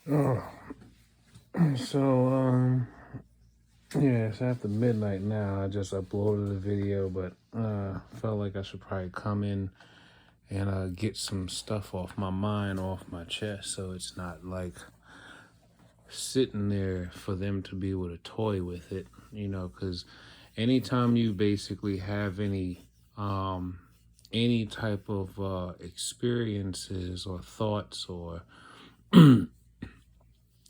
Oh, so yeah, it's after midnight now. I just uploaded the video, but felt like I should probably come in and get some stuff off my mind, off my chest, so it's not like sitting there for them to be able to toy with it, because anytime you basically have any type of experiences or thoughts or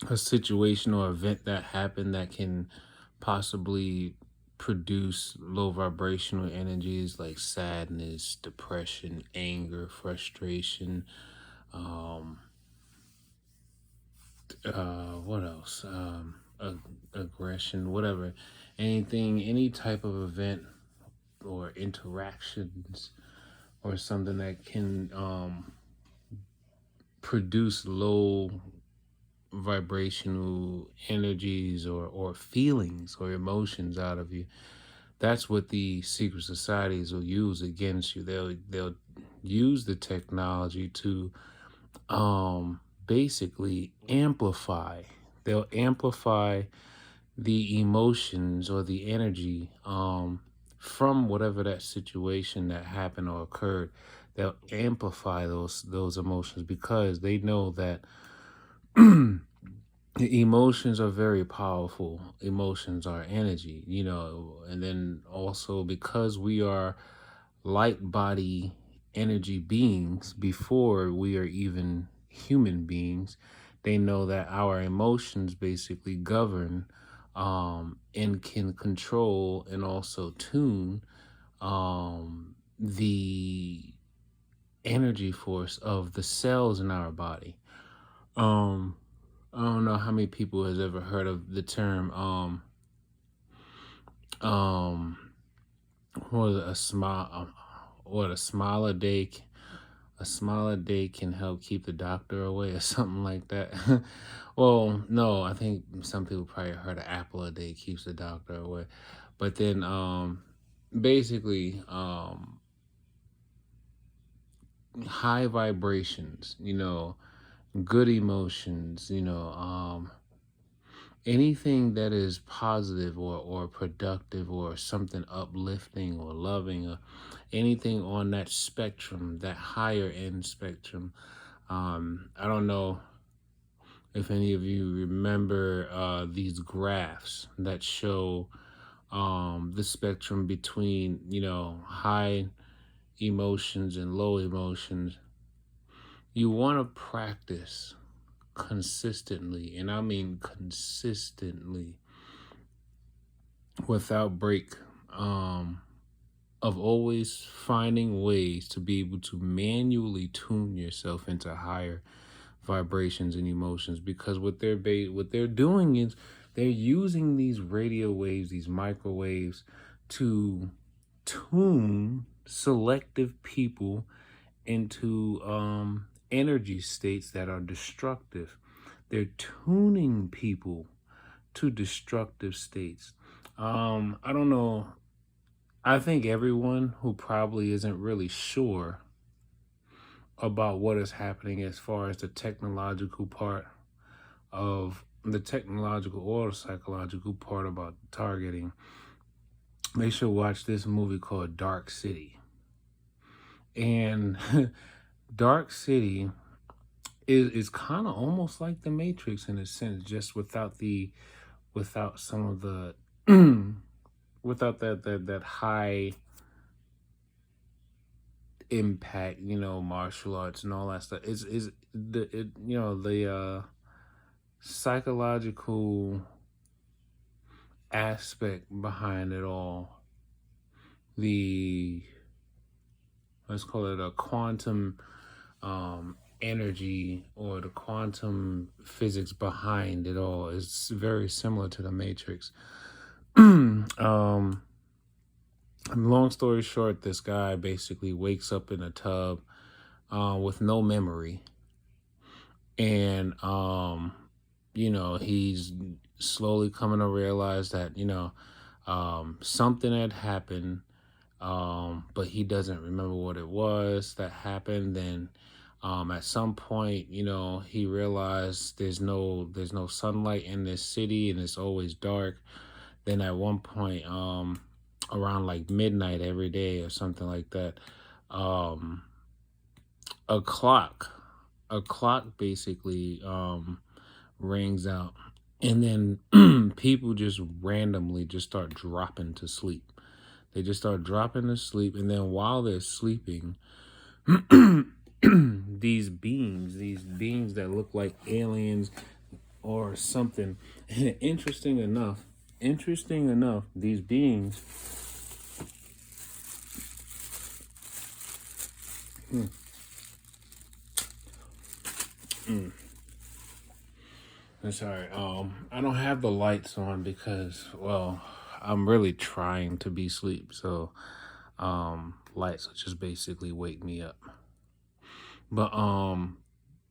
a situation or event that happened that can possibly produce low vibrational energies like sadness, depression, anger, frustration, um, what else? Aggression, whatever. Anything, any type of event or interactions or something that can produce low vibrational energies or feelings or emotions out of you. That's what the secret societies will use against you. They'll use the technology to basically amplify. They'll amplify the emotions or the energy from whatever that situation that happened or occurred. They'll amplify those emotions because they know that emotions are very powerful. Emotions are energy, and then also because we are light body energy beings before we are even human beings, they know that our emotions basically govern and can control and also tune the energy force of the cells in our body. Um, I don't know how many people has ever heard of the term um what is it, a smile what a smile a day can help keep the doctor away or something like that. Well, no, I think some people probably heard an apple a day keeps the doctor away. But then basically high vibrations, good emotions, anything that is positive or productive or something uplifting or loving or anything on that spectrum, that higher end spectrum. I don't know if any of you remember these graphs that show the spectrum between, high emotions and low emotions. You want to practice consistently, and I mean consistently, without break, um, of always finding ways to be able to manually tune yourself into higher vibrations and emotions, because what they're doing is they're using these radio waves, these microwaves, to tune selective people into energy states that are destructive. They're tuning people to destructive states. I don't know. I think everyone who probably isn't really sure about what is happening as far as the technological part of the technological or psychological part about targeting, they should watch this movie called Dark City. And Dark City is kind of almost like the Matrix in a sense, just without some of the without that high impact, martial arts and all that stuff. Is the it the psychological aspect behind it all, the let's call it a quantum energy or the quantum physics behind it all is very similar to the Matrix. Long story short, this guy basically wakes up in a tub with no memory, and he's slowly coming to realize that something had happened, but he doesn't remember what it was that happened. Then At some point, he realized there's no sunlight in this city and it's always dark. Then at one point, around like midnight every day or something like that, um, a clock, a clock basically rings out, and then people just randomly just start dropping to sleep. They just start dropping to sleep, and then while they're sleeping, these beings that look like aliens or something. And interesting enough, these beings. Mm, mm, I'm sorry. I don't have the lights on because, well, I'm really trying to be asleep. So, lights will just basically wake me up. But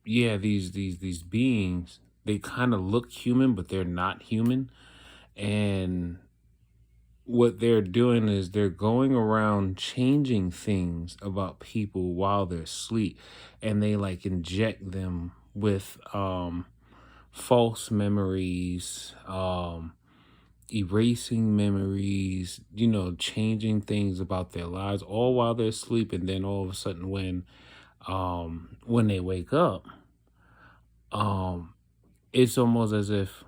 yeah, these beings, they kind of look human, but they're not human. And what they're doing is they're going around changing things about people while they're asleep, and they like inject them with false memories, erasing memories, changing things about their lives all while they're asleep. And then all of a sudden when they wake up, um it's almost as if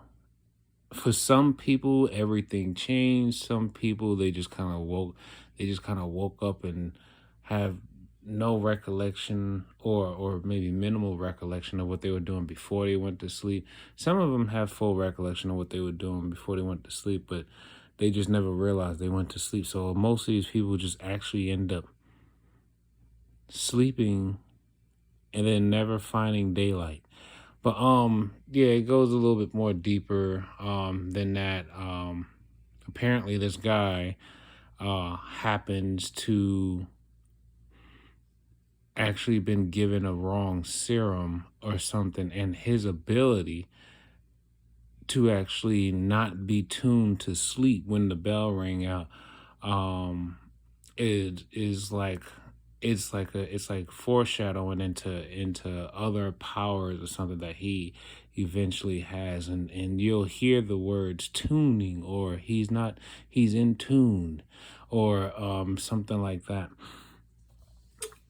for some people everything changed. Some people, they just kind of woke up and have no recollection, or maybe minimal recollection of what they were doing before they went to sleep. Some of them have full recollection of what they were doing before they went to sleep, but they just never realized they went to sleep. So most of these people just actually end up sleeping and then never finding daylight. But yeah, it goes a little bit more deeper than that. Apparently this guy happens to actually been given a wrong serum or something, and his ability to actually not be tuned to sleep when the bell rang out, um it is like, it's like foreshadowing into other powers or something that he eventually has. And you'll hear the words tuning, or he's in tune, or something like that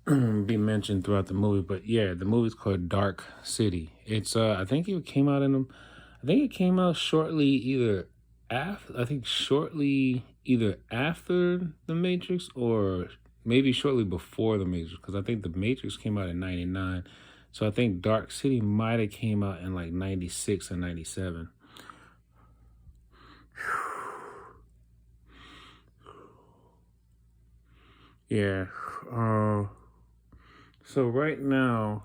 be mentioned throughout the movie. But yeah, the movie's called Dark City. It's I think it came out shortly either after I think shortly either after the Matrix, or maybe shortly before the Matrix, because I think the Matrix came out in '99. So I think Dark City might have came out in like '96 or '97. Yeah. Uh, so right now,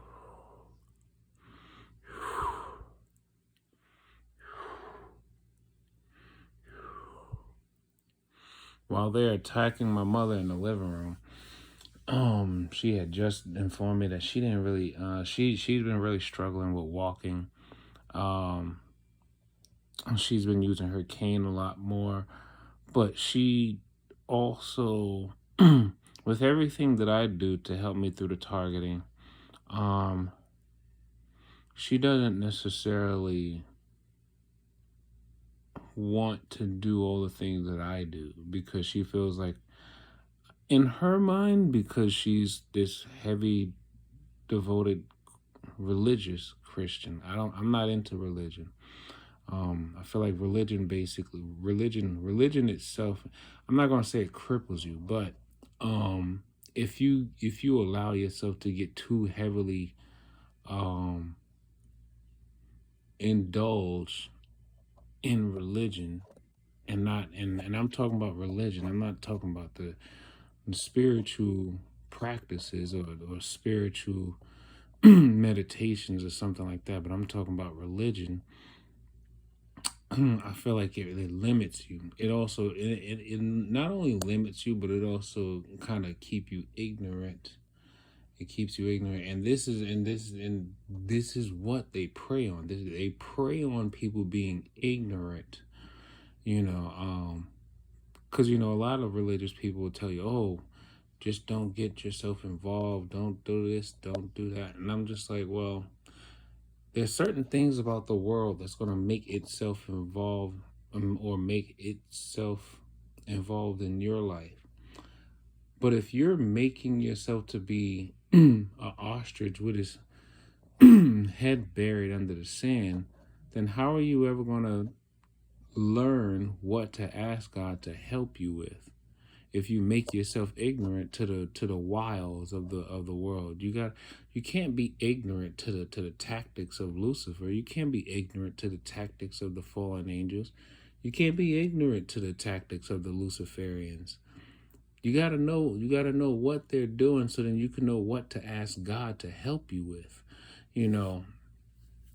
while they're attacking my mother in the living room, she had just informed me that she didn't really she's been really struggling with walking. Um she's been using her cane a lot more, but she also with everything that I do to help me through the targeting, um she doesn't necessarily want to do all the things that I do, because she feels like, in her mind, because she's this heavy devoted religious Christian. I'm not into religion. I feel like religion itself, I'm not gonna say it cripples you, but if you allow yourself to get too heavily um indulged in religion, and I'm talking about religion, I'm not talking about the spiritual practices, or spiritual meditations or something like that, but I'm talking about religion. I feel like it limits you. It not only limits you, but it also kind of keep you ignorant. It keeps you ignorant, and this is what they prey on. They prey on people being ignorant. You know, because a lot of religious people will tell you, oh, just don't get yourself involved. Don't do this, don't do that. And I'm just like, well, there's certain things about the world that's going to make itself involved, or make itself involved in your life. But if you're making yourself to be an ostrich with his head buried under the sand, then how are you ever going to learn what to ask God to help you with? If you make yourself ignorant to the wiles of the world, you can't be ignorant to the tactics of Lucifer. You can't be ignorant to the tactics of the fallen angels. You can't be ignorant to the tactics of the Luciferians. You gotta know what they're doing, so then you can know what to ask God to help you with. You know,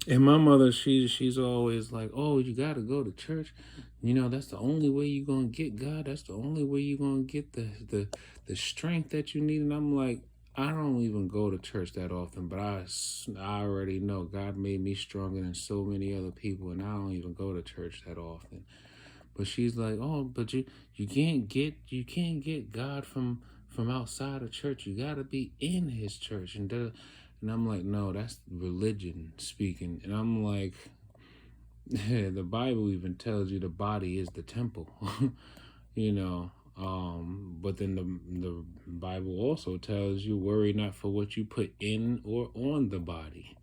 and my mother, she's always like, "Oh, you got to go to church. That's the only way you're gonna get God. That's the only way you're gonna get the strength that you need." And I'm like, I don't even go to church that often, but I already know God made me stronger than so many other people, and I don't even go to church that often. But she's like, "Oh, but you can't get God from outside of church. You got to be in His church." And I'm like, "No, that's religion speaking." And I'm like, the Bible even tells you the body is the temple, you know. But then the Bible also tells you, worry not for what you put in or on the body,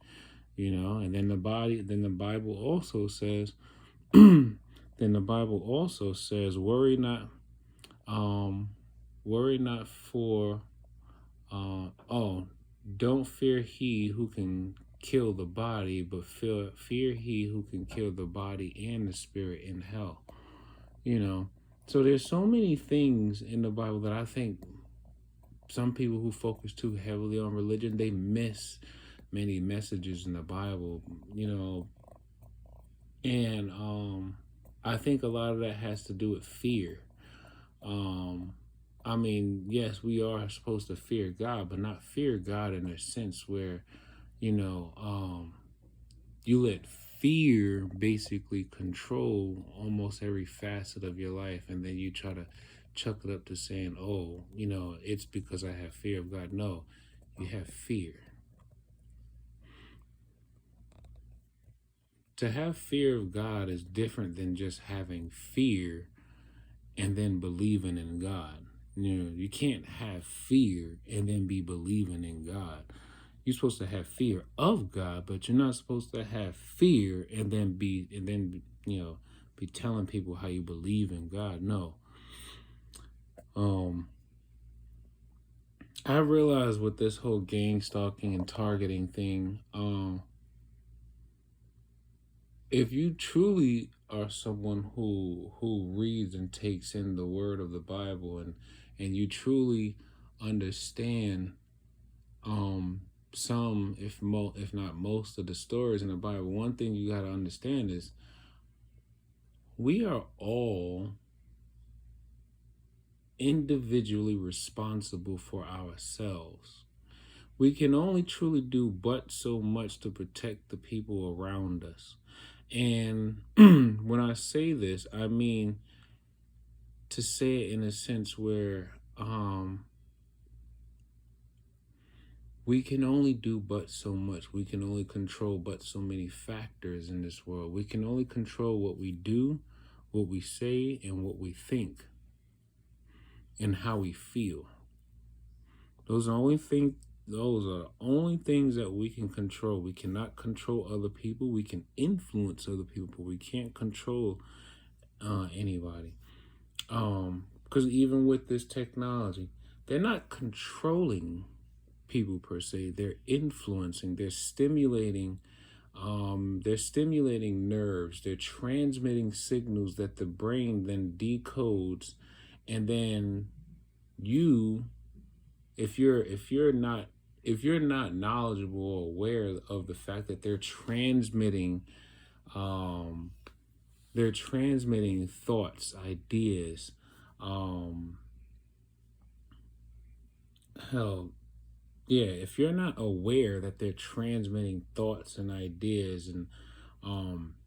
And then the Bible also says, worry not, um, worry not for, oh, don't fear he who can kill the body, but fear he who can kill the body and the spirit in hell. You know, so there's so many things in the Bible that I think some people who focus too heavily on religion, they miss many messages in the Bible. And I think a lot of that has to do with fear. Um, I mean, yes, we are supposed to fear God, but not fear God in a sense where, you know, um, you let fear basically control almost every facet of your life, and then you try to chuck it up to saying, "Oh, it's because I have fear of God." No, you have fear. To have fear of God is different than just having fear and then believing in God. You can't have fear and then be believing in God. You're supposed to have fear of God, but you're not supposed to have fear and then be telling people how you believe in God. No. Um I realize with this whole gang stalking and targeting thing, if you truly are someone who reads and takes in the word of the Bible, and you truly understand some, if not most of the stories in the Bible, one thing you got to understand is we are all individually responsible for ourselves. We can only truly do but so much to protect the people around us. And when I say this, I mean to say it in a sense where we can only do but so much. We can only control but so many factors in this world. We can only control what we do, what we say, and what we think, and how we feel. Those are the only things that we can control. We cannot control other people. We can influence other people, but we can't control anybody. Because even with this technology, they're not controlling people per se. They're influencing. They're stimulating nerves. They're transmitting signals that the brain then decodes, and then you, if you're not knowledgeable or aware of the fact that um they're transmitting thoughts, ideas, um hell, yeah, if you're not aware that they're transmitting thoughts and ideas and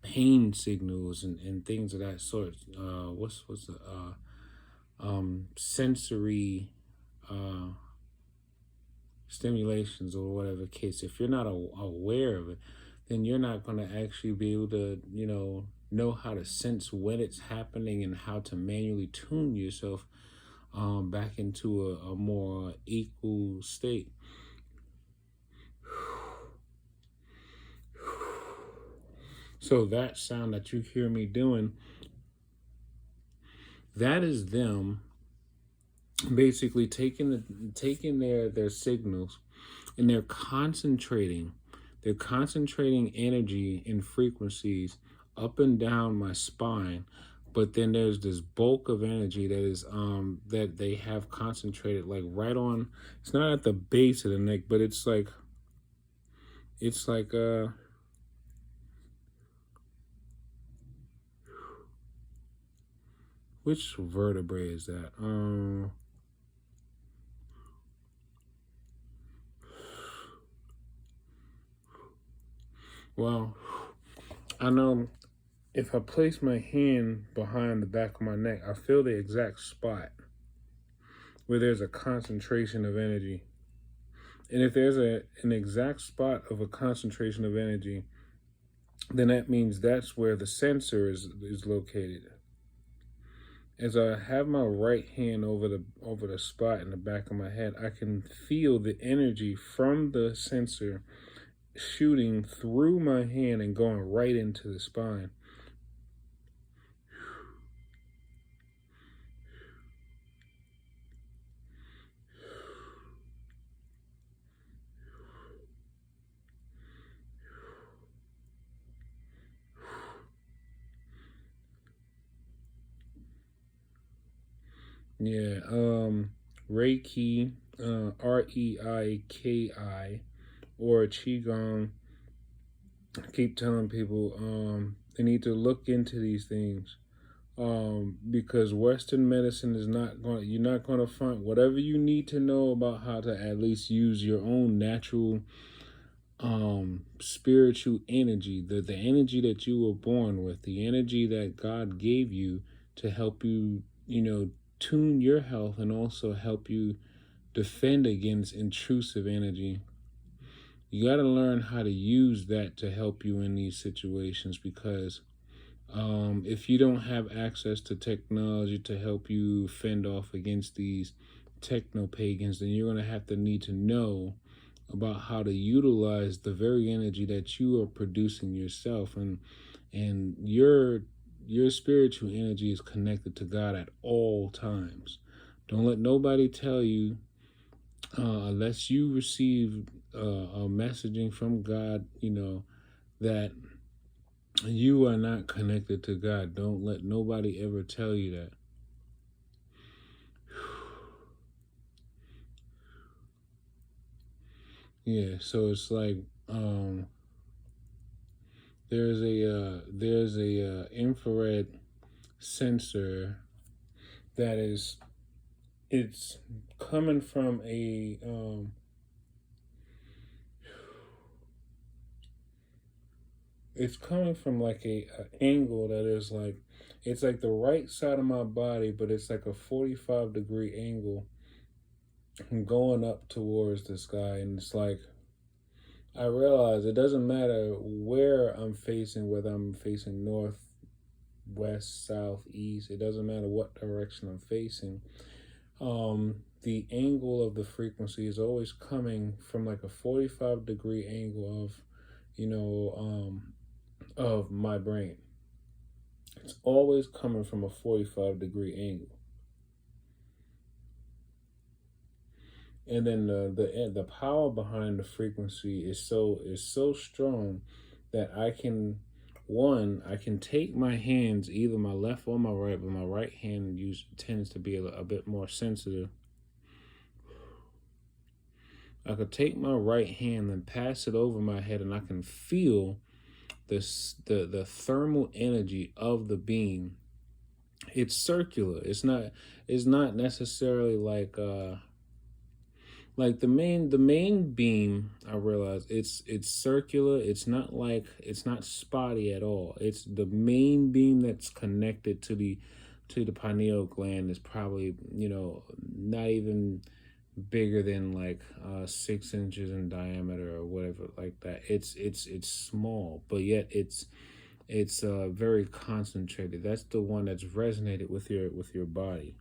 pain signals and things of that sort, what's the sensory, uh, stimulations or whatever case, if you're not aware of it, then you're not going to actually be able to, know how to sense when it's happening and how to manually tune yourself back into a more equal state. So that sound that you hear me doing, that is them basically taking their signals, and they're concentrating energy and frequencies up and down my spine. But then there's this bulk of energy that is that they have concentrated like right on, it's not at the base of the neck, but it's like which vertebrae is that? Well, I know if I place my hand behind the back of my neck, I feel the exact spot where there's a concentration of energy. And if there's an exact spot of a concentration of energy, then that means that's where the sensor is located. As I have my right hand over the spot in the back of my head, I can feel the energy from the sensor shooting through my hand and going right into the spine. Yeah, Reiki, Reiki, or Qigong. I keep telling people they need to look into these things because Western medicine is not going. You're not going to find whatever you need to know about how to at least use your own natural spiritual energy, the energy that you were born with, the energy that God gave you to help you, tune your health and also help you defend against intrusive energy. You got to learn how to use that to help you in these situations because if you don't have access to technology to help you fend off against these techno pagans, then you're going to have to need to know about how to utilize the very energy that you are producing yourself, and your spiritual energy is connected to God at all times. Don't let nobody tell you unless you receive a messaging from God, that you are not connected to God. Don't let nobody ever tell you that. Yeah, so it's like there's a infrared sensor that it's coming from it's coming from like a angle that is like, it's like the right side of my body, but it's like a 45-degree angle going up towards the sky. And it's like, I realize it doesn't matter where I'm facing, whether I'm facing north, west, south, east, it doesn't matter what direction I'm facing. The angle of the frequency is always coming from like a 45-degree angle of my brain. It's always coming from a 45-degree angle. And then the power behind the frequency is so strong that I can take my hands, either my left or my right, but my right hand tends to be a bit more sensitive. I could take my right hand and pass it over my head, and I can feel the thermal energy of the beam. It's circular. It's not necessarily like the main beam. I realize it's circular. It's not spotty at all. It's the main beam that's connected to the pineal gland is probably not even bigger than like 6 inches in diameter or whatever like that. It's small, but yet it's very concentrated. That's the one that's resonated with your body.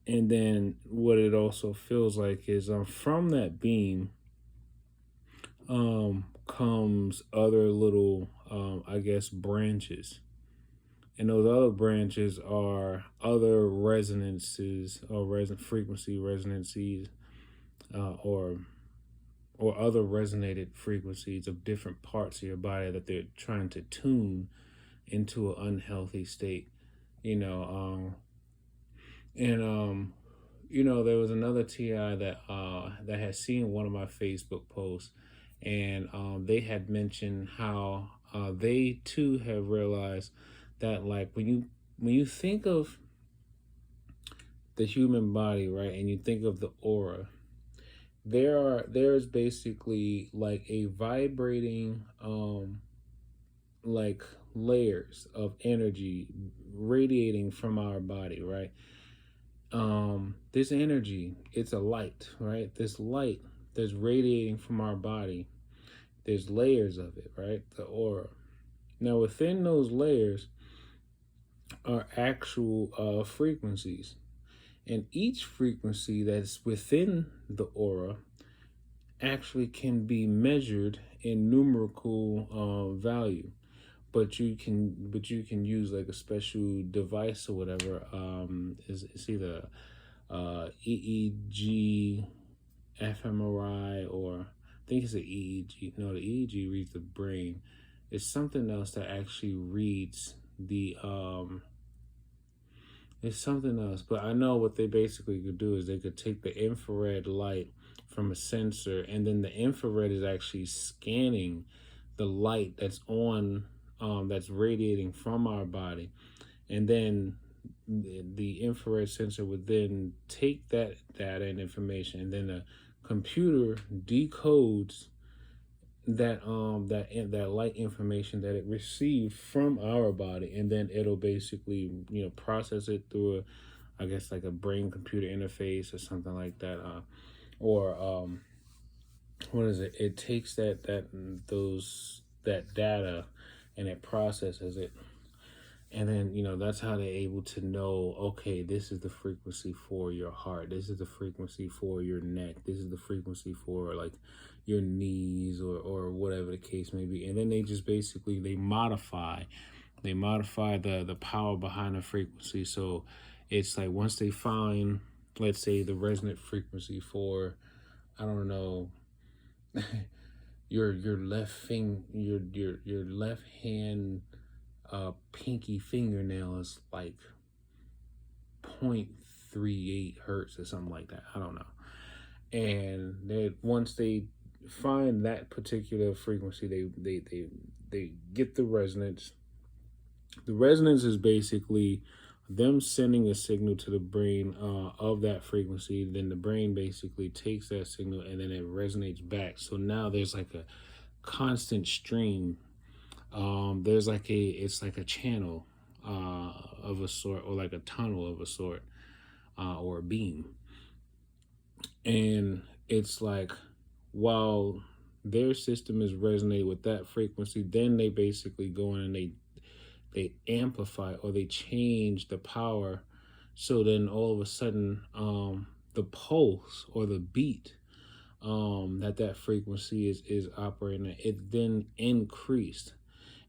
And then what it also feels like is from that beam comes other little I guess branches. And those other branches are other resonances or frequency resonances, or other resonated frequencies of different parts of your body that they're trying to tune into an unhealthy state. You know, and there was another TI that had seen one of my Facebook posts, and they had mentioned how they too have realized that, like, when you think of the human body, right, and you think of the aura, there's basically like a vibrating like layers of energy radiating from our body, right? This energy, it's a light, right? This light that's radiating from our body, there's layers of it, right? The aura. Now within those layers are actual frequencies, and each frequency that's within the aura actually can be measured in numerical value. But you can use like a special device or whatever. It's either EEG, fMRI, or I think it's the EEG. No, the EEG reads the brain. It's something else that actually reads the it's something else, but I know what they basically could do is they could take the infrared light from a sensor, and then the infrared is actually scanning the light that's on, that's radiating from our body, and then the infrared sensor would then take that data and information, and then the computer decodes that light information that it received from our body, and then it'll basically process it through I guess like a brain computer interface or something like that, or what is it, it takes that data and it processes it, and then that's how they're able to know, okay, this is the frequency for your heart, this is the frequency for your neck, this is the frequency for like your knees, or whatever the case may be. And then they just basically they modify the power behind the frequency. So it's like once they find, let's say, the resonant frequency for, I don't know, your left your left hand pinky fingernail is like 0.38 hertz or something like that. I don't know. And then once they find that particular frequency, they get the resonance. The resonance is basically them sending a signal to the brain of that frequency. Then the brain basically takes that signal and then it resonates back. So now there's like a constant stream. There's like it's like a channel of a sort, or like a tunnel of a sort, or a beam. And it's like, while their system is resonating with that frequency, then they basically go in and they amplify, or they change the power. So then all of a sudden, the pulse or the beat that frequency is operating at, it then increased.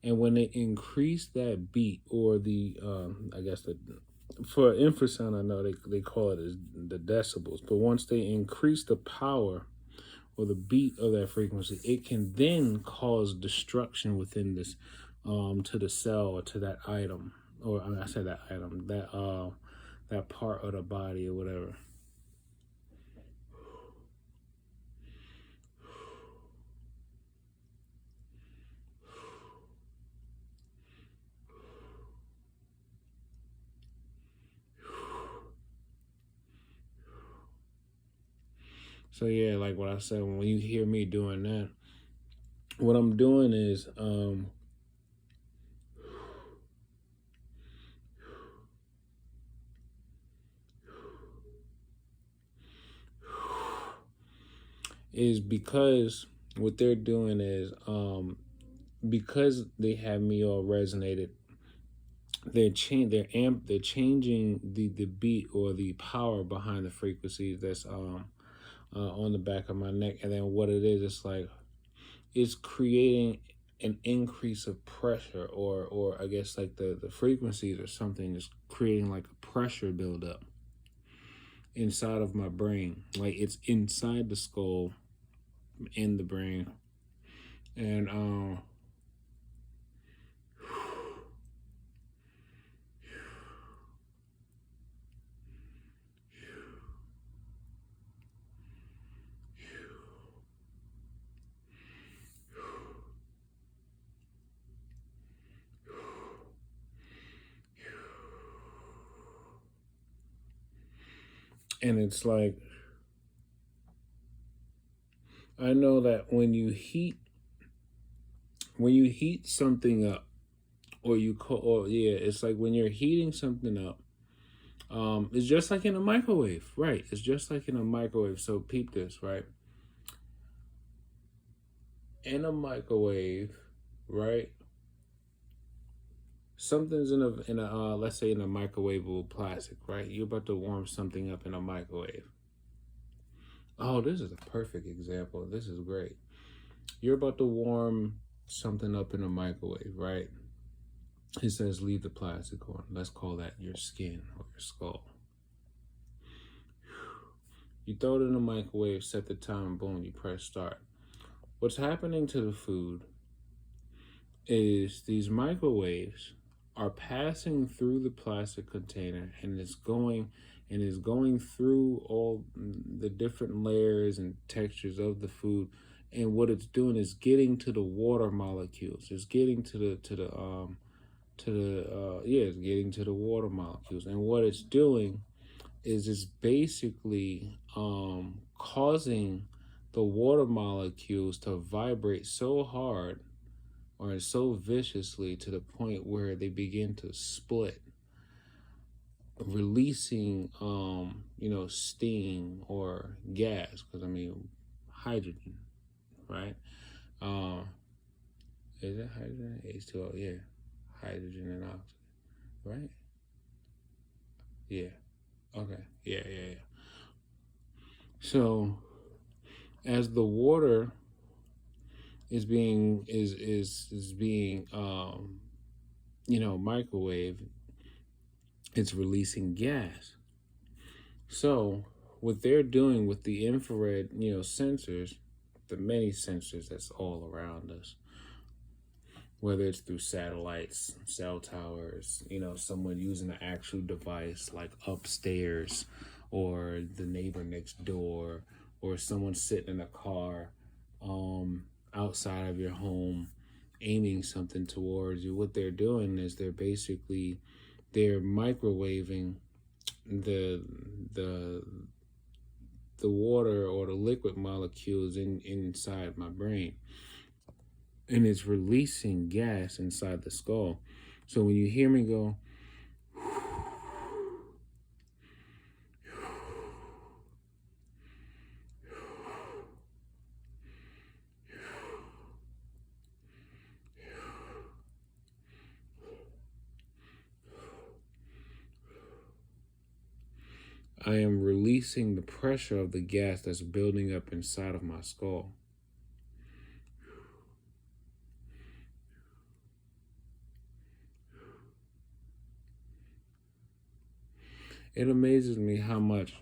And when they increase that beat, or the I guess for infrasound, I know they call it as the decibels, but once they increase the power or the beat of that frequency, it can then cause destruction within this, to the cell, or to that item, or I said that item, that part of the body or whatever. So yeah, like what I said, when you hear me doing that, what I'm doing is is because what they're doing is because they have me all resonated, they're changing the beat or the power behind the frequencies that's on the back of my neck. And then what it is, it's like it's creating an increase of pressure, or I guess like the frequencies or something is creating like a pressure buildup inside of my brain. Like it's inside the skull, in the brain. And and it's like, I know that when you heat something up, or you call, or yeah, it's like when you're heating something up, it's just like in a microwave, right? It's just like in a microwave. So peep this, right? In a microwave, right? Something's in a let's say in a microwavable plastic, right? You're about to warm something up in a microwave. Oh, this is a perfect example. This is great. You're about to warm something up in a microwave, right? It says leave the plastic on. Let's call that your skin or your skull. You throw it in the microwave, set the time, boom, you press start. What's happening to the food is these microwaves are passing through the plastic container, and it's going through all the different layers and textures of the food. And what it's doing is getting to the water molecules. It's getting it's getting to the water molecules. And what it's doing is it's basically causing the water molecules to vibrate so hard or so viciously to the point where they begin to split, releasing steam or gas, because I mean hydrogen, right? um is it hydrogen? H2O, yeah, hydrogen and oxygen, right? Yeah, okay, yeah. So as the water is being microwave, it's releasing gas. So what they're doing with the infrared, sensors, the many sensors that's all around us, whether it's through satellites, cell towers, someone using an actual device like upstairs, or the neighbor next door, or someone sitting in a car outside of your home aiming something towards you. What they're doing is they're microwaving the the the water or the liquid molecules inside my brain, and it's releasing gas inside the skull. So when you hear me go, I am releasing the pressure of the gas that's building up inside of my skull. It amazes me how much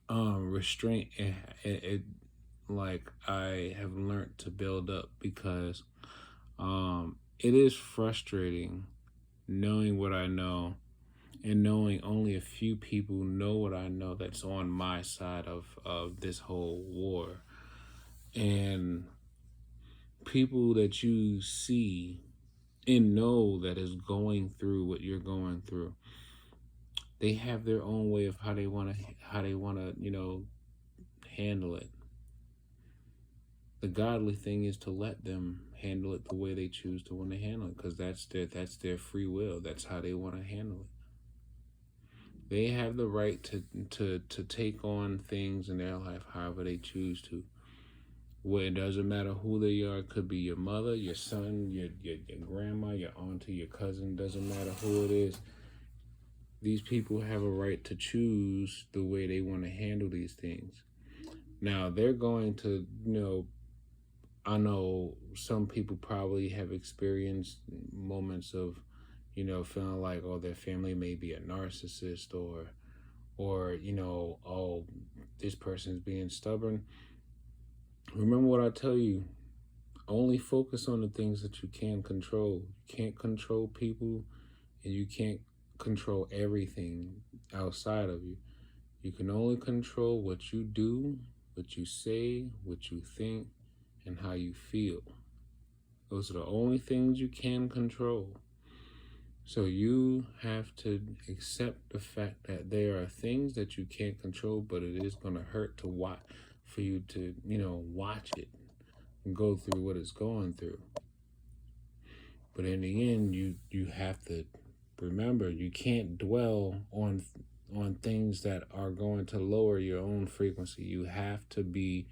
restraint like I have learned to build up, because it is frustrating knowing what I know, and knowing only a few people know what I know that's on my side of this whole war. And people that you see and know that is going through what you're going through, they have their own way of how they want to handle it. The godly thing is to let them handle it the way they choose to want to handle it, because that's their free will. That's how they want to handle it. They have the right to take on things in their life however they choose to. Where it doesn't matter who they are. It could be your mother, your son, your grandma, your auntie, your cousin. Doesn't matter who it is. These people have a right to choose the way they want to handle these things. Now, they're going to, I know some people probably have experienced moments of, feeling like, oh, their family may be a narcissist, or oh, this person's being stubborn. Remember what I tell you. Only focus on the things that you can control. You can't control people, and you can't control everything outside of you. You can only control what you do, what you say, what you think, and how you feel. Those are the only things you can control. So you have to accept the fact that there are things that you can't control, but it is going to hurt to watch, for you to, watch it and go through what it's going through. But in the end, you have to remember, you can't dwell on things that are going to lower your own frequency. You have to be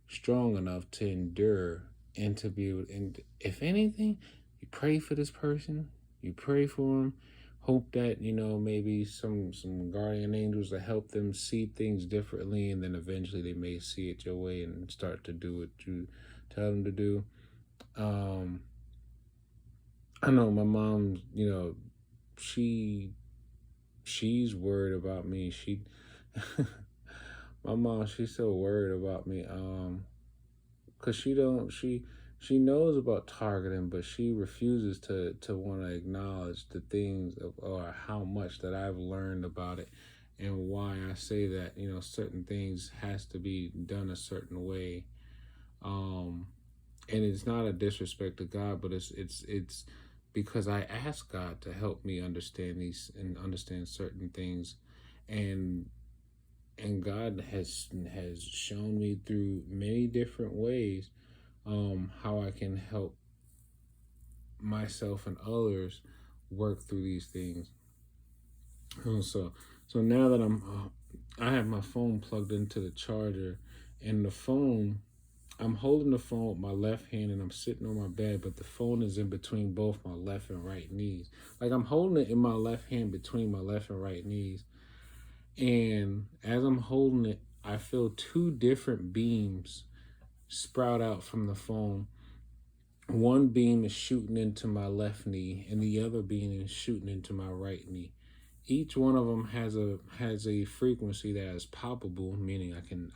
strong enough to endure and to be able, and if anything, you pray for this person, you pray for them, hope that maybe some guardian angels to help them see things differently, and then eventually they may see it your way and start to do what you tell them to do. I know my mom, she's worried about me. My mom, she's so worried about me. Cause she knows about targeting, but she refuses to want to acknowledge the things or how much that I've learned about it, and why I say that certain things has to be done a certain way. And it's not a disrespect to God, but it's because I ask God to help me understand these and understand certain things, and God has shown me through many different ways how I can help myself and others work through these things. So now that I have my phone plugged into the charger, and the phone, I'm holding the phone with my left hand and I'm sitting on my bed, but the phone is in between both my left and right knees. Like, I'm holding it in my left hand between my left and right knees. And as I'm holding it, I feel two different beams sprout out from the phone. One beam is shooting into my left knee, and the other beam is shooting into my right knee. Each one of them has a frequency that is palpable, meaning I can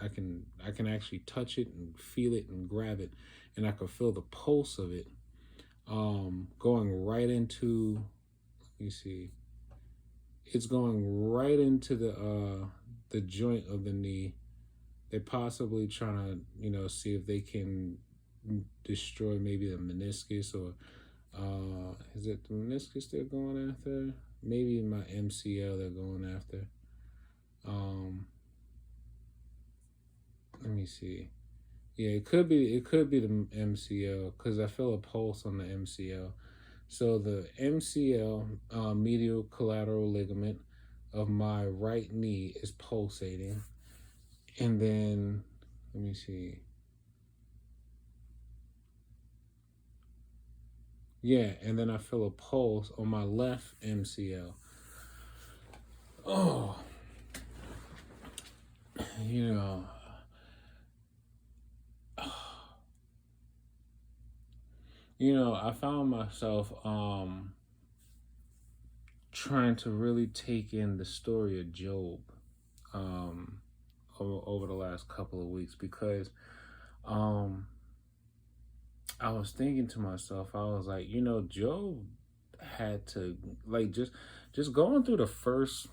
actually touch it and feel it and grab it, and I can feel the pulse of it going right into. You see, it's going right into the joint of the knee. They're possibly trying to see if they can destroy maybe the meniscus, or is it the meniscus they're going after? Maybe my MCL they're going after. Let me see. Yeah, it could be the MCL, because I feel a pulse on the MCL. So the MCL, medial collateral ligament of my right knee, is pulsating, and then let me see. Yeah, and then I feel a pulse on my left MCL. Oh, you know, I found myself trying to really take in the story of Job over the last couple of weeks, because I was thinking to myself, I was like, Job had to, like, just going through the first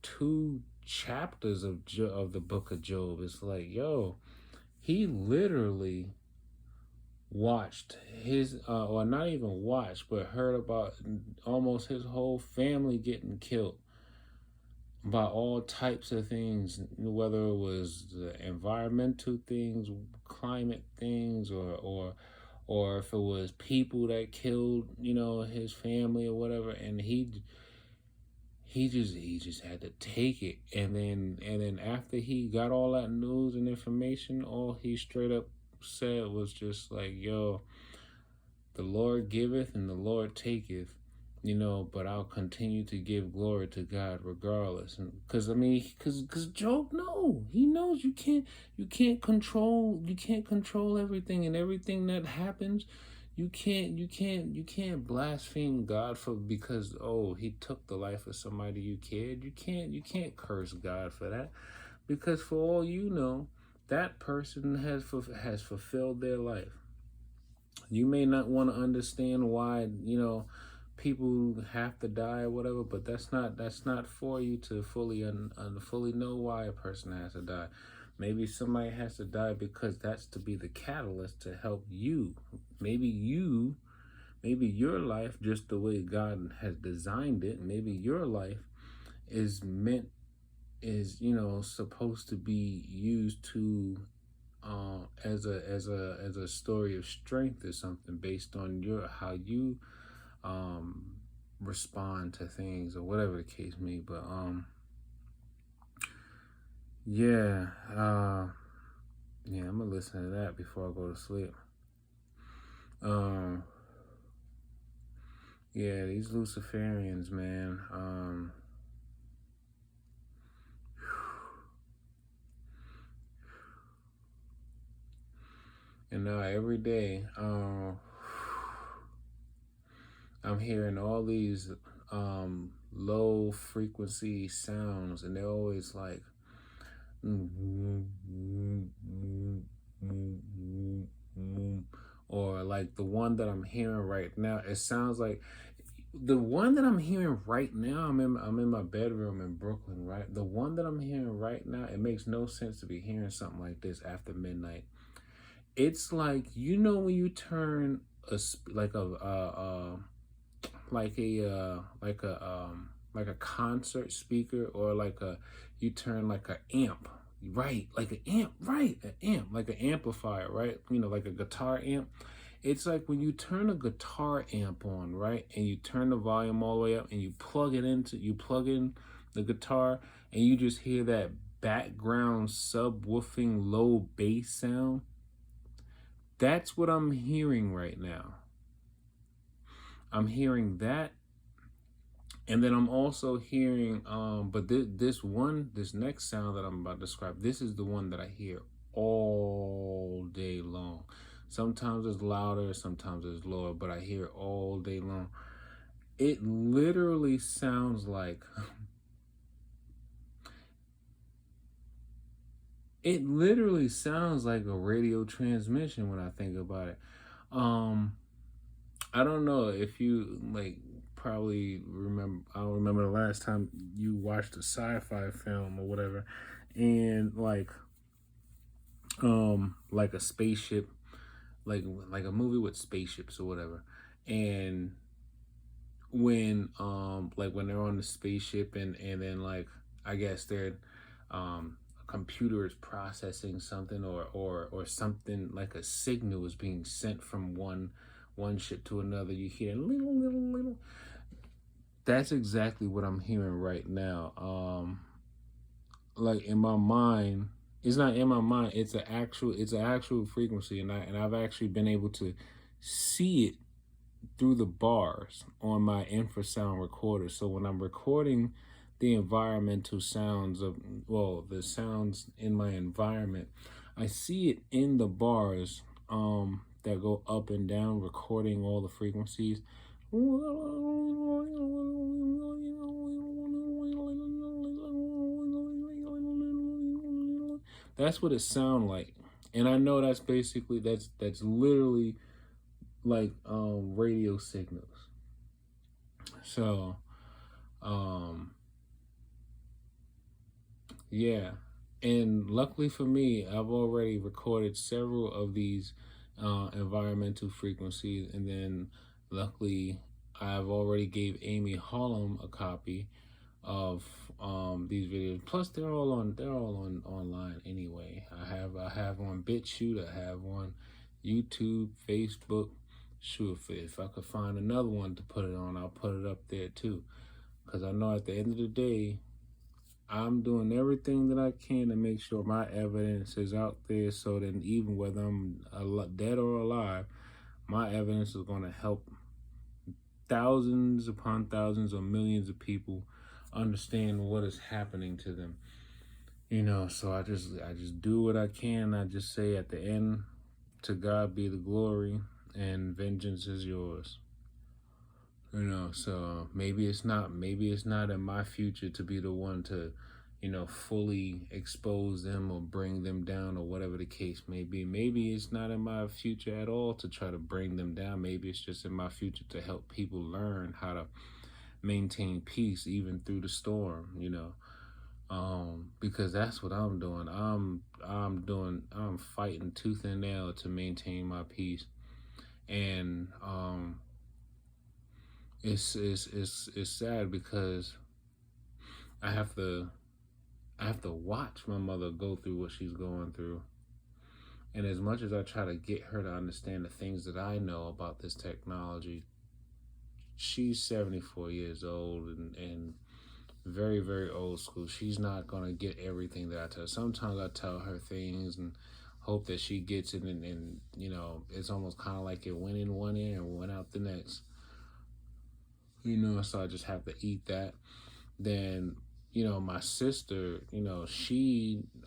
two chapters of the book of Job. It's like, he literally watched his or not even watched, but heard about almost his whole family getting killed by all types of things, whether it was the environmental things, climate things, or if it was people that killed his family or whatever. And he he just had to take it. And then after he got all that news and information, all he straight up said was just like, yo, the Lord giveth and the Lord taketh, but I'll continue to give glory to God regardless. And because I mean, because Job, no, he knows you can't control everything, and everything that happens. You can't blaspheme God for, because, oh, he took the life of somebody you cared. You can't curse God for that, because for all you know, that person has fulfilled their life. You may not want to understand why, people have to die or whatever, but that's not for you to fully know why a person has to die. Maybe somebody has to die because that's to be the catalyst to help you. Maybe your life, just the way God has designed it, maybe your life is meant is supposed to be used to, as a story of strength or something, based on your how you um respond to things, or whatever the case may be. But yeah, yeah, I'm gonna listen to that before I go to sleep. um yeah, these Luciferians, man. And now every day, I'm hearing all these low frequency sounds, and they're always like, or like the one that I'm hearing right now. It sounds like the one that I'm hearing right now. I'm in my bedroom in Brooklyn, right? The one that I'm hearing right now. It makes no sense to be hearing something like this after midnight. It's like, when you turn like a concert speaker, or like you turn like a amp, right? Like an amp, right? An amp, like an amplifier, right? Like a guitar amp. It's like when you turn a guitar amp on, right? And you turn the volume all the way up, and you plug in the guitar, and you just hear that background subwoofing low bass sound. That's what I'm hearing right now. I'm hearing that. And then I'm also hearing, but this next sound that I'm about to describe, this is the one that I hear all day long. Sometimes it's louder, sometimes it's lower, but I hear it all day long. It literally sounds like, a radio transmission when I think about it. I don't know if you like probably remember. I don't remember the last time you watched a sci-fi film or whatever, and like a spaceship, like a movie with spaceships or whatever, and when they're on the spaceship, and then, like, I guess they're a computer is processing something, or something, like a signal is being sent from one ship to another. You hear little. That's exactly what I'm hearing right now. Like in my mind, it's not in my mind. It's an actual frequency, and I've actually been able to see it through the bars on my infrasound recorder. So when I'm recording the environmental sounds the sounds in my environment, I see it in the bars that go up and down, recording all the frequencies. That's what it sounds like. And I know that's literally like radio signals. So yeah. And luckily for me, I've already recorded several of these environmental frequencies, and then luckily I've already gave Amy Hollum a copy of these videos. Plus they're all on online anyway. I have on BitChute, I have on YouTube, Facebook. Shoot, if I could find another one to put it on, I'll put it up there too. Because I know at the end of the day, I'm doing everything that I can to make sure my evidence is out there so that even whether I'm dead or alive, my evidence is going to help thousands upon thousands or millions of people understand what is happening to them. So I just do what I can. I just say at the end, to God be the glory, and vengeance is yours. So maybe it's not in my future to be the one to, fully expose them or bring them down or whatever the case may be. Maybe it's not in my future at all to try to bring them down. Maybe it's just in my future to help people learn how to maintain peace even through the storm. Because that's what I'm doing. I'm fighting tooth and nail to maintain my peace. And it's sad because I have to watch my mother go through what she's going through. And as much as I try to get her to understand the things that I know about this technology, she's 74 years old and very, very old school. She's not going to get everything that I tell her. Sometimes I tell her things and hope that she gets it. And it's almost kind of like it went in one ear and went out the next. So I just have to eat that. Then, my sister,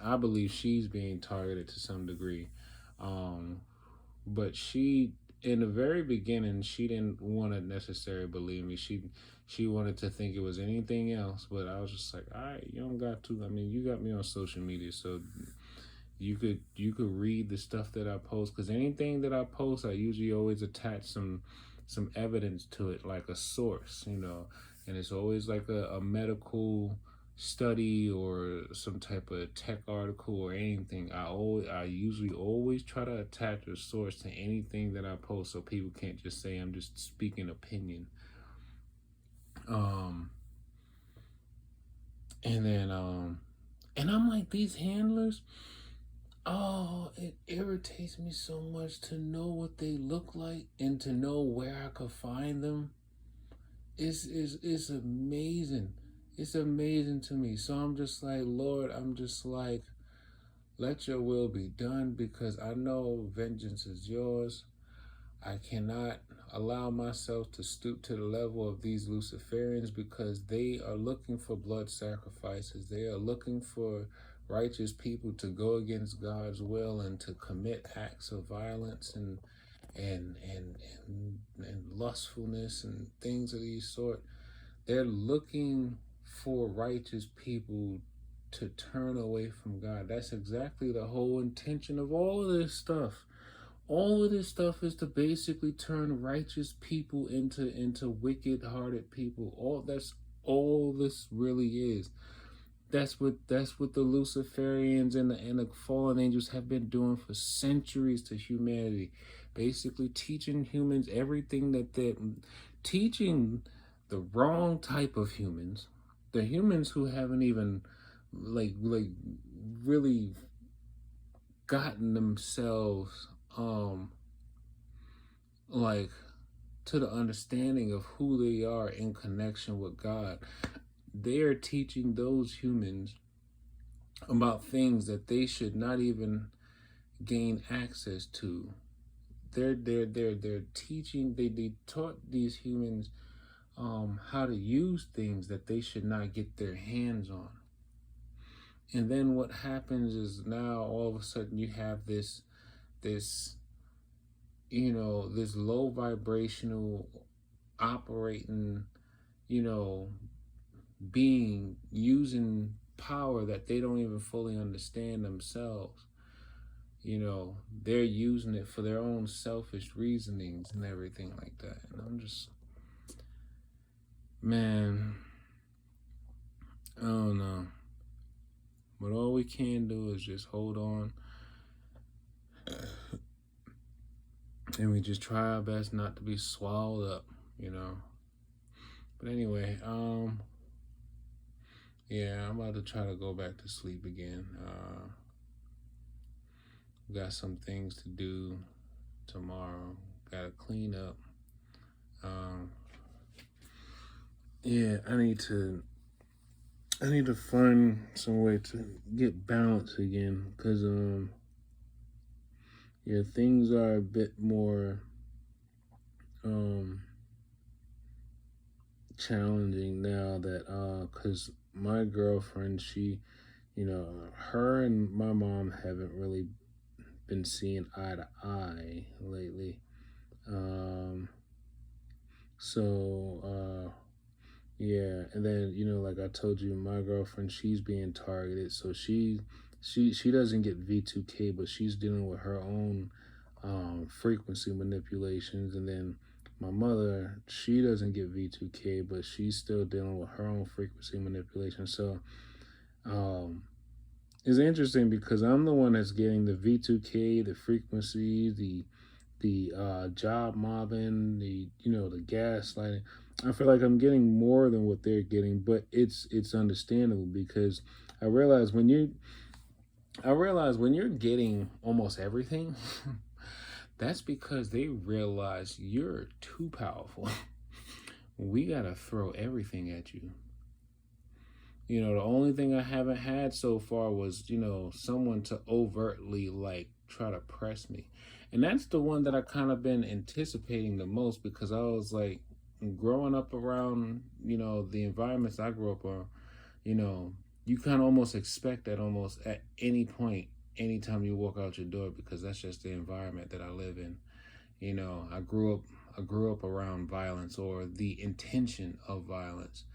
I believe she's being targeted to some degree. But in the very beginning, she didn't want to necessarily believe me. She wanted to think it was anything else, but I was just like, all right, you don't got to. I mean, you got me on social media, so you could read the stuff that I post, because anything that I post, I usually always attach some evidence to it, like a source, and it's always like a medical study or some type of tech article or anything. I usually always try to attach a source to anything that I post, so people can't just say I'm just speaking opinion. And then and I'm like, these handlers, oh, it irritates me so much to know what they look like and to know where I could find them. It's amazing. It's amazing to me. So I'm just like, Lord, I'm just like, let your will be done, because I know vengeance is yours. I cannot allow myself to stoop to the level of these Luciferians, because they are looking for blood sacrifices. They are looking for righteous people to go against God's will and to commit acts of violence and lustfulness and things of these sort. They're looking for righteous people to turn away from God. That's exactly the whole intention of all of this stuff. All of this stuff is to basically turn righteous people into wicked-hearted people. That's all this really is. That's what the Luciferians and the fallen angels have been doing for centuries to humanity. Basically teaching humans everything that they're teaching the wrong type of humans. The humans who haven't even like really gotten themselves like to the understanding of who they are in connection with God. They're teaching those humans about things that they should not even gain access to. They're teaching. They taught these humans how to use things that they should not get their hands on. And then what happens is now all of a sudden you have this low vibrational operating, being using power that they don't even fully understand themselves. They're using it for their own selfish reasonings and everything like that. And I'm just, man, I don't know. But all we can do is just hold on. And we just try our best not to be swallowed up, But anyway, yeah, I'm about to try to go back to sleep again. Got some things to do tomorrow. Gotta clean up. yeah, I need to find some way to get balance again, cause yeah, things are a bit more um challenging now that cause my girlfriend, she, her and my mom haven't really been seeing eye to eye lately. Um so yeah, and then like I told you, my girlfriend, she's being targeted, so she doesn't get V2K, but she's dealing with her own frequency manipulations, and then my mother, she doesn't get V2K, but she's still dealing with her own frequency manipulation. So um, it's interesting because I'm the one that's getting the V2K, the frequency, the job mobbing, the gaslighting. I feel like I'm getting more than what they're getting, but it's understandable because I realize when you I realize when you're getting almost everything, that's because they realize you're too powerful. We gotta throw everything at you. The only thing I haven't had so far was, someone to overtly like try to press me. And that's the one that I kind of been anticipating the most because I was like growing up around, the environments I grew up on, you know, you kind of almost expect that almost at any point, anytime you walk out your door, because that's just the environment that I live in. I grew up around violence or the intention of violence.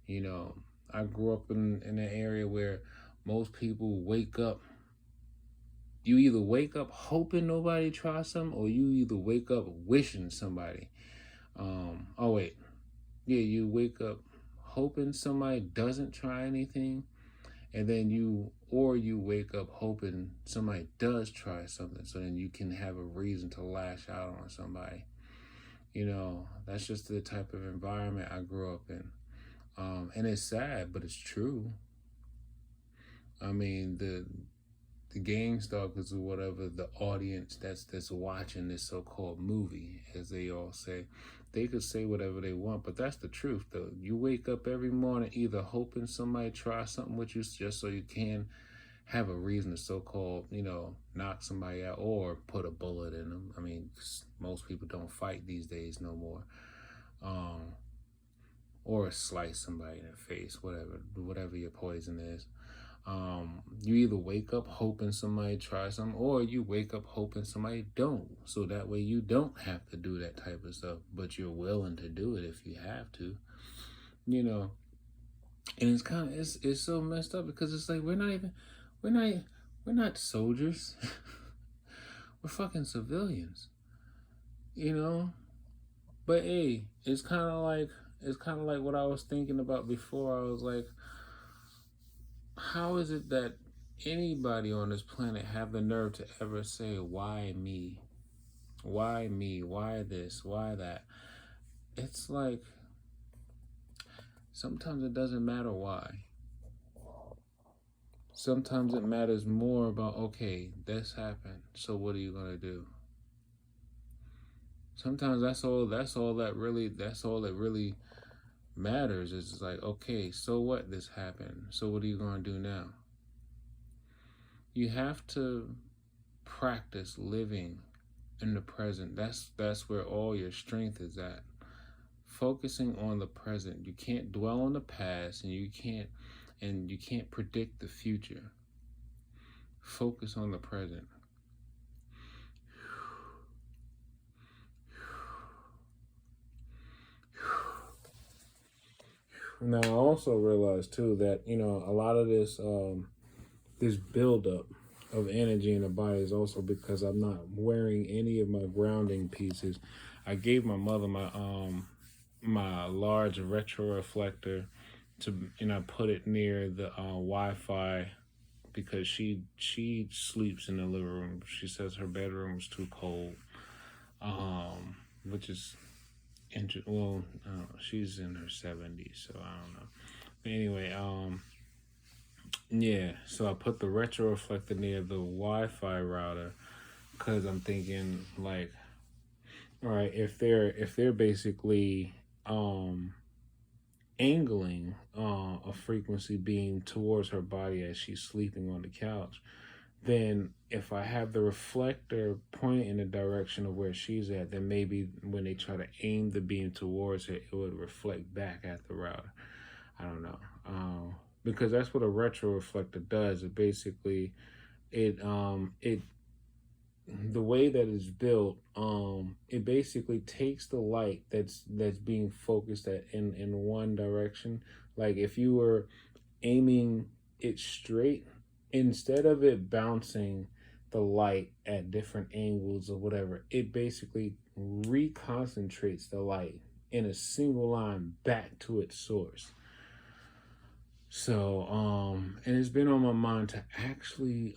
You know, I grew up in an area where most people wake up. You either wake up hoping nobody tries something, or you either wake up wishing somebody. Oh wait, yeah, you wake up hoping somebody doesn't try anything, and then you wake up hoping somebody does try something, so then you can have a reason to lash out on somebody. That's just the type of environment I grew up in. And it's sad, but it's true. I mean, the gang stalkers or whatever, the audience that's watching this so-called movie, as they all say, they could say whatever they want, but that's the truth, though. You wake up every morning either hoping somebody tries something with you just so you can have a reason to so-called, knock somebody out or put a bullet in them. I mean, most people don't fight these days no more. Um, or slice somebody in the face, whatever your poison is. You either wake up hoping somebody tries something, or you wake up hoping somebody don't. So that way you don't have to do that type of stuff, but you're willing to do it if you have to. You know, and it's so messed up because it's like we're not we're not soldiers. We're fucking civilians. You know, but hey, it's kind of like what I was thinking about before. I was like, how is it that anybody on this planet have the nerve to ever say, why me? Why me? Why this? Why that? It's like sometimes it doesn't matter why. Sometimes it matters more about, okay, this happened, so what are you gonna do? Sometimes that's all that really matters. Is like, okay, so what, this happened. So what are you gonna do now? You have to practice living in the present. That's where all your strength is at. Focusing on the present. You can't dwell on the past, and you can't predict the future. Focus on the present. Now I also realized too that a lot of this buildup of energy in the body is also because I'm not wearing any of my grounding pieces. I gave my mother my large retroreflector to I put it near the Wi-Fi because she sleeps in the living room. She says her bedroom is too cold, which is well, I don't know. She's in her 70s, so I don't know. But anyway, yeah. So I put the retro reflector near the Wi-Fi router because I'm thinking like, all right, if they're basically angling a frequency being towards her body as she's sleeping on the couch, then if I have the reflector point in the direction of where she's at, then maybe when they try to aim the beam towards her, it would reflect back at the router. I don't know. Because that's what a retro reflector does. It basically it the way that it's built, it basically takes the light that's being focused at in one direction. Like if you were aiming it straight, instead of it bouncing the light at different angles or whatever, it basically reconcentrates the light in a single line back to its source. So, and it's been on my mind to actually,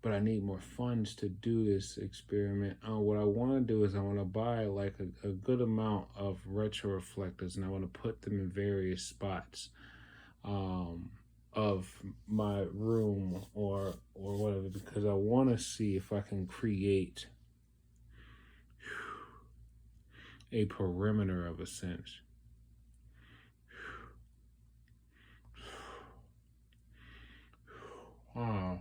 but I need more funds to do this experiment. What I want to do is I want to buy like a good amount of retro reflectors, and I want to put them in various spots of my room or whatever, because I want to see if I can create a perimeter of a sense. All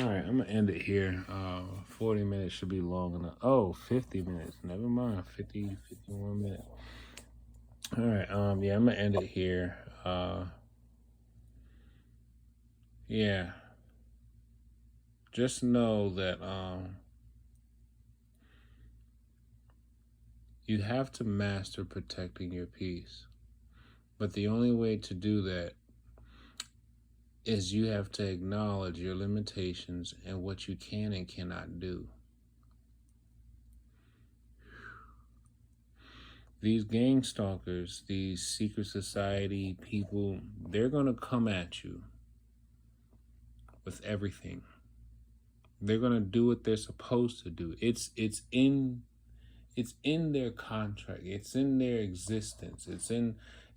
right, I'm gonna end it here. 40 minutes should be long enough. Oh, 50 minutes. Never mind. 51 minutes. All right. Yeah, I'm gonna end it here. Yeah. Just know that you have to master protecting your peace. But the only way to do that is you have to acknowledge your limitations and what you can and cannot do. These gang stalkers, these secret society people, they're going to come at you with everything. They're going to do what they're supposed to do. It's in their contract. It's in their existence.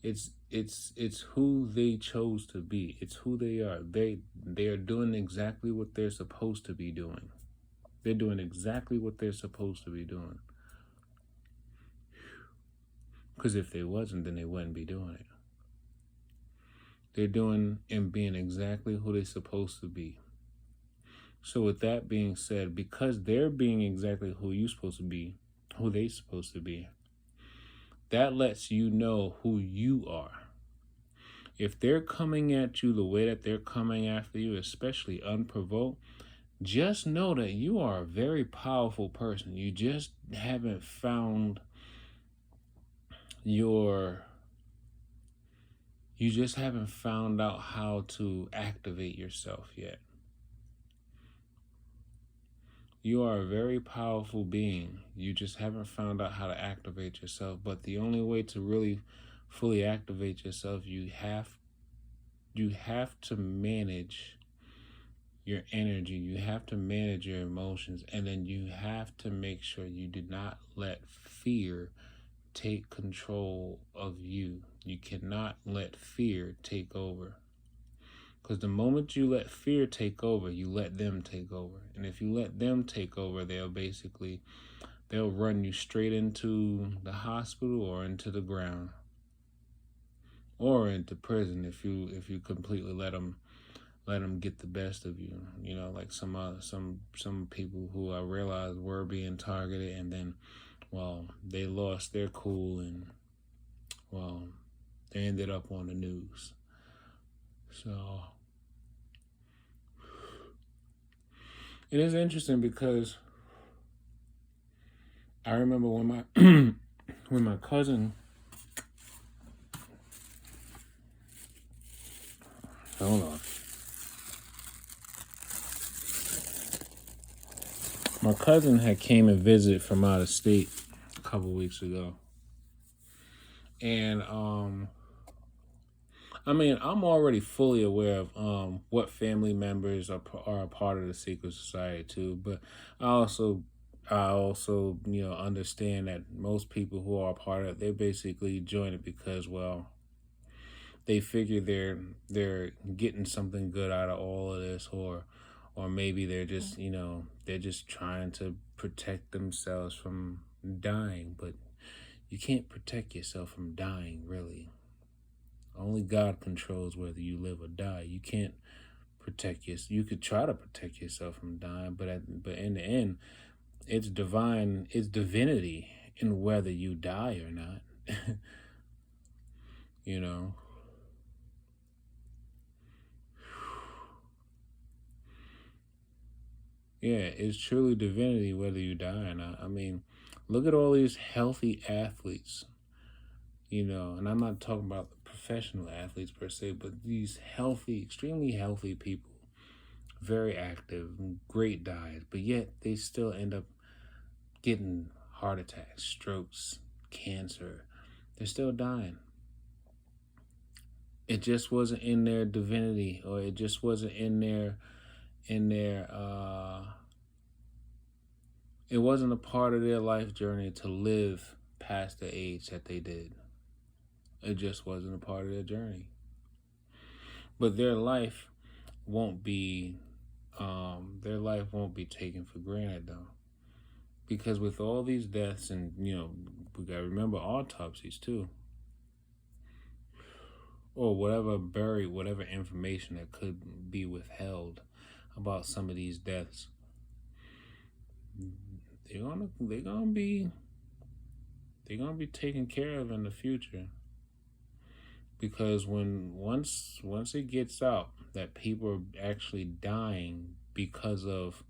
It's who they chose to be. It's who they are. They are doing exactly what they're supposed to be doing. They're doing exactly what they're supposed to be doing. Because if they wasn't, then they wouldn't be doing it. They're doing and being exactly who they're supposed to be. So with that being said, because they're being exactly who you're supposed to be, who they're supposed to be, that lets you know who you are. If they're coming at you the way that they're coming after you, especially unprovoked, just know that you are a very powerful person. You just haven't found you just haven't found out how to activate yourself yet. You are a very powerful being. You just haven't found out how to activate yourself. But the only way to really fully activate yourself, you have to manage your energy. You have to manage your emotions. And then you have to make sure you do not let fear take control of you. You cannot let fear take over. Because the moment you let fear take over, you let them take over. And if you let them take over, they'll run you straight into the hospital or into the ground or into prison if you completely let them get the best of you. You know, like some people who I realized were being targeted, and then, well, they lost their cool and, well, they ended up on the news. So it is interesting because I remember when my when my cousin, hold on, my cousin had came and visited from out of state a couple weeks ago, and I mean, I'm already fully aware of what family members are a part of the secret society too, but I also understand that most people who are a part of it, they basically join it because, well, they figure they're getting something good out of all of this, Or maybe they're just, they're just trying to protect themselves from dying, but you can't protect yourself from dying, really. Only God controls whether you live or die. You can't protect yourself. You could try to protect yourself from dying, but in the end, it's divine, it's divinity in whether you die or not. you know. Yeah, it's truly divinity whether you die or not. I mean, look at all these healthy athletes, and I'm not talking about professional athletes per se, but these healthy, extremely healthy people, very active, great diet, but yet they still end up getting heart attacks, strokes, cancer. They're still dying. It just wasn't in their divinity, or it just wasn't in their it wasn't a part of their life journey to live past the age that they did. It just wasn't a part of their journey. But won't be their life won't be taken for granted though. Because with all these deaths, and we gotta remember autopsies too. Or whatever information that could be withheld about some of these deaths. They're gonna be taken care of in the future. Because once it gets out that people are actually dying because of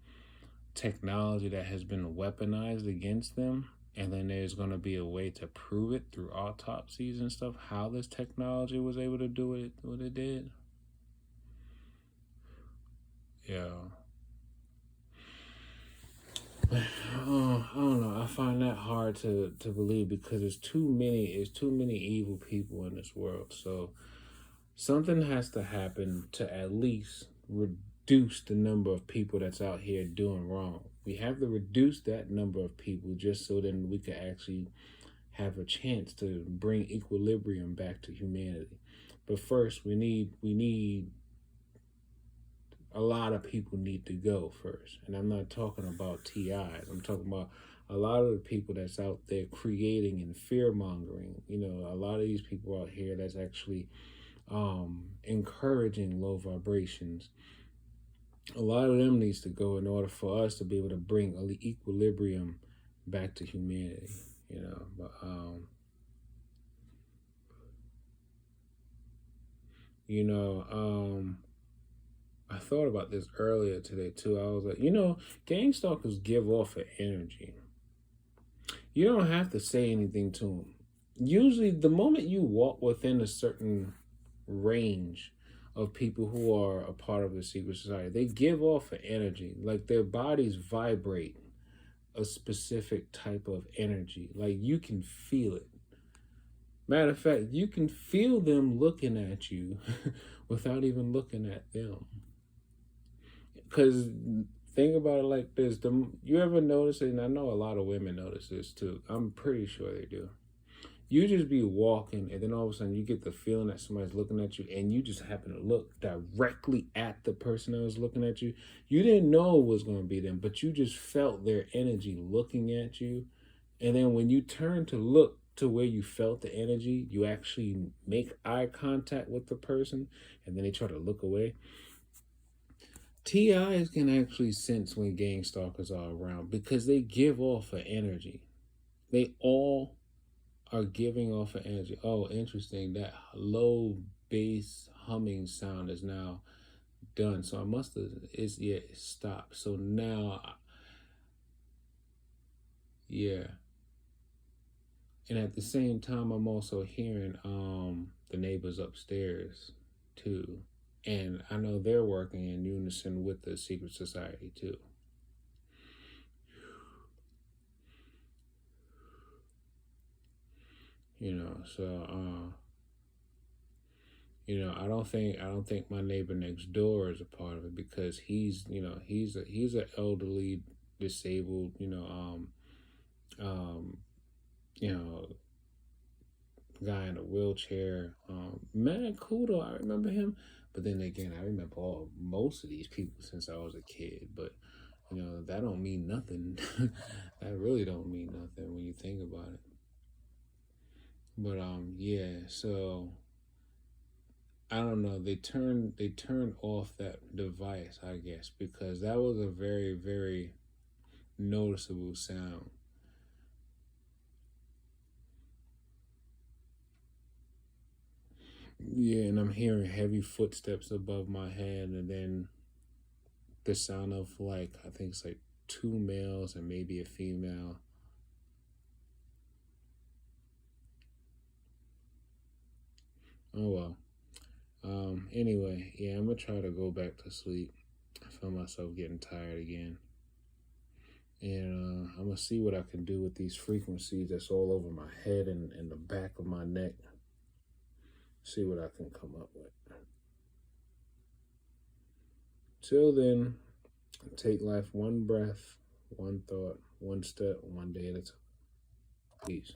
technology that has been weaponized against them, and then there's going to be a way to prove it through autopsies and stuff, how this technology was able to do what it did. Yeah. I don't know. I find that hard to believe because there's too many evil people in this world. So something has to happen to at least reduce the number of people that's out here doing wrong. We have to reduce that number of people just so then we can actually have a chance to bring equilibrium back to humanity. But first, we need a lot of people need to go first. And I'm not talking about TIs. I'm talking about a lot of the people that's out there creating and fear mongering. A lot of these people out here that's actually encouraging low vibrations. A lot of them needs to go in order for us to be able to bring equilibrium back to humanity. But I thought about this earlier today too. I was like, gang stalkers give off an energy. You don't have to say anything to them. Usually, the moment you walk within a certain range of people who are a part of the secret society, they give off an energy. Like their bodies vibrate a specific type of energy. Like you can feel it. Matter of fact, you can feel them looking at you without even looking at them. Because think about it like this: you ever notice it? And I know a lot of women notice this too. I'm pretty sure they do. You just be walking, and then all of a sudden you get the feeling that somebody's looking at you, and you just happen to look directly at the person that was looking at you. You didn't know it was going to be them, but you just felt their energy looking at you. And then when you turn to look to where you felt the energy, you actually make eye contact with the person, and then they try to look away. TIs can actually sense when gang stalkers are around because they give off an energy. They all are giving off an energy. Oh, interesting. That low bass humming sound is now done. So I must have, it stopped. So now, yeah. And at the same time, I'm also hearing the neighbors upstairs too. And I know they're working in unison with the secret society too. So I don't think my neighbor next door is a part of it because he's an elderly, disabled, you know, guy in a wheelchair. Man, cool though. I remember him, But then again, I remember most of these people since I was a kid. But that don't mean nothing. That really don't mean nothing when you think about it. But yeah. So I don't know. They turned off that device, I guess, because that was a very, very noticeable sound. Yeah, and I'm hearing heavy footsteps above my head, and then the sound of, like, I think it's like two males and maybe a female. Oh well. Anyway, yeah, I'm gonna try to go back to sleep. I feel myself getting tired again. And I'm gonna see what I can do with these frequencies that's all over my head and the back of my neck. See what I can come up with. Till then, take life one breath, one thought, one step, one day at a time. Peace.